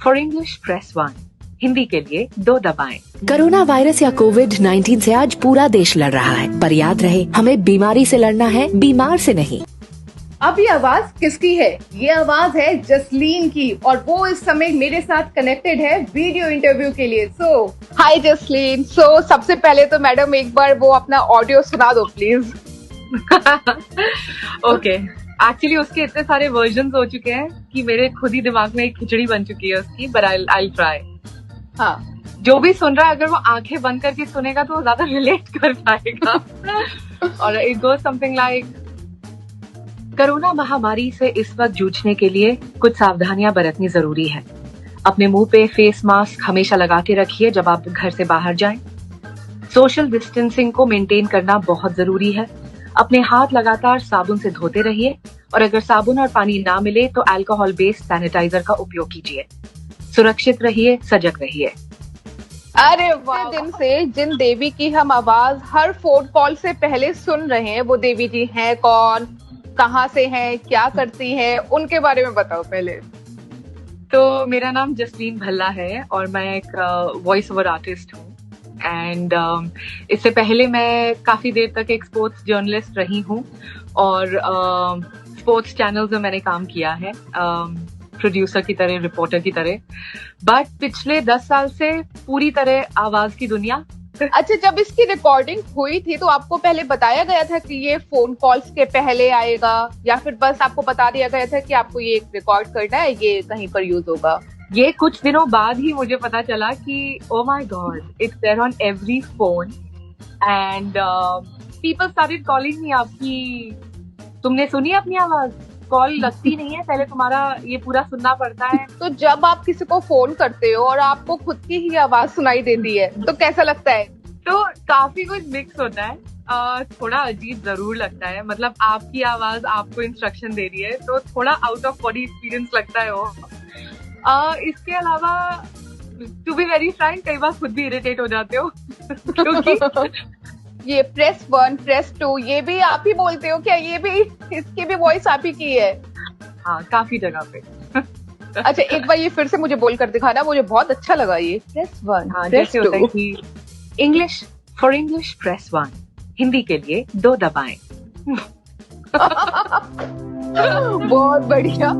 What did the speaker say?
For English press 1, Hindi के लिए 2 दबाएं। कोरोना वायरस या कोविड-19 से आज पूरा देश लड़ रहा है, पर याद रहे हमें बीमारी से लड़ना है, बीमार से नहीं। अब ये आवाज किसकी है? ये आवाज है जसलीन की और वो इस समय मेरे साथ कनेक्टेड है वीडियो इंटरव्यू के लिए। हाय जसलीन। सबसे पहले तो मैडम एक बार वो अपना ऑडियो सुना दो प्लीज। ओके, एक्चुअली उसके इतने सारे वर्जन्स हो चुके हैं कि मेरे खुद ही दिमाग में एक खिचड़ी बन चुकी है उसकी, बट आई ट्राई। हाँ, जो भी सुन रहा है अगर वो आंखें बंद करके सुनेगा तो वो ज्यादा रिलेट कर पाएगा। और it goes something like, corona महामारी से इस वक्त जूझने के लिए कुछ सावधानियां बरतनी जरूरी है। अपने मुंह पे फेस मास्क हमेशा लगा के रखिए जब आप घर से बाहर जाएं। सोशल डिस्टेंसिंग को मेंटेन करना बहुत जरूरी है। अपने हाथ लगातार साबुन से धोते रहिए और अगर साबुन और पानी ना मिले तो अल्कोहल बेस्ड सैनिटाइजर का उपयोग कीजिए। सुरक्षित रहिए, सजग रहिए। अरे वाह। दिन से जिन देवी की हम आवाज हर फोन कॉल से पहले सुन रहे हैं, वो देवी जी हैं कौन, कहाँ से हैं, क्या करती हैं, उनके बारे में बताओ पहले। तो मेरा नाम जसलीन भल्ला है और मैं एक वॉइस ओवर आर्टिस्ट हूँ एंड इससे पहले मैं काफी देर तक एक स्पोर्ट्स जर्नलिस्ट रही हूँ और स्पोर्ट्स चैनल्स में मैंने काम किया है, प्रोड्यूसर की तरह, रिपोर्टर की तरह। बट पिछले 10 साल से पूरी तरह आवाज की दुनिया। अच्छा, जब इसकी रिकॉर्डिंग हुई थी तो आपको पहले बताया गया था कि ये फोन कॉल्स के पहले आएगा या फिर बस आपको बता दिया गया था कि आपको ये रिकॉर्ड करना है, ये कहीं पर यूज होगा? ये कुछ दिनों बाद ही मुझे पता चला कि oh my God, it's there on every phone and people started calling me, आपकी तुमने सुनी अपनी आवाज? कॉल लगती नहीं है, पहले तुम्हारा ये पूरा सुनना पड़ता है। तो जब आप किसी को फोन करते हो और आपको खुद की ही आवाज सुनाई देती है तो कैसा लगता है? तो काफी कुछ मिक्स होता है, थोड़ा अजीब जरूर लगता है। मतलब आपकी आवाज आपको इंस्ट्रक्शन दे रही है तो थोड़ा आउट ऑफ बॉडी एक्सपीरियंस लगता है वो। इसके अलावा टू बी वेरी फ्रैंक, कई बार खुद भी इरिटेट हो जाते हो क्योंकि ये प्रेस 1, प्रेस 2 ये भी आप ही बोलते हो क्या? ये भी, इसकी भी वॉइस आप ही की है? हाँ, काफी जगह पे। अच्छा, एक बार ये फिर से मुझे बोल कर दिखाना, मुझे बहुत अच्छा लगा ये। प्रेस 1, हाँ, प्रेस जैसे होता है कि English for English press 1, Hindi के लिए 2 दबाएं। बहुत बढ़िया।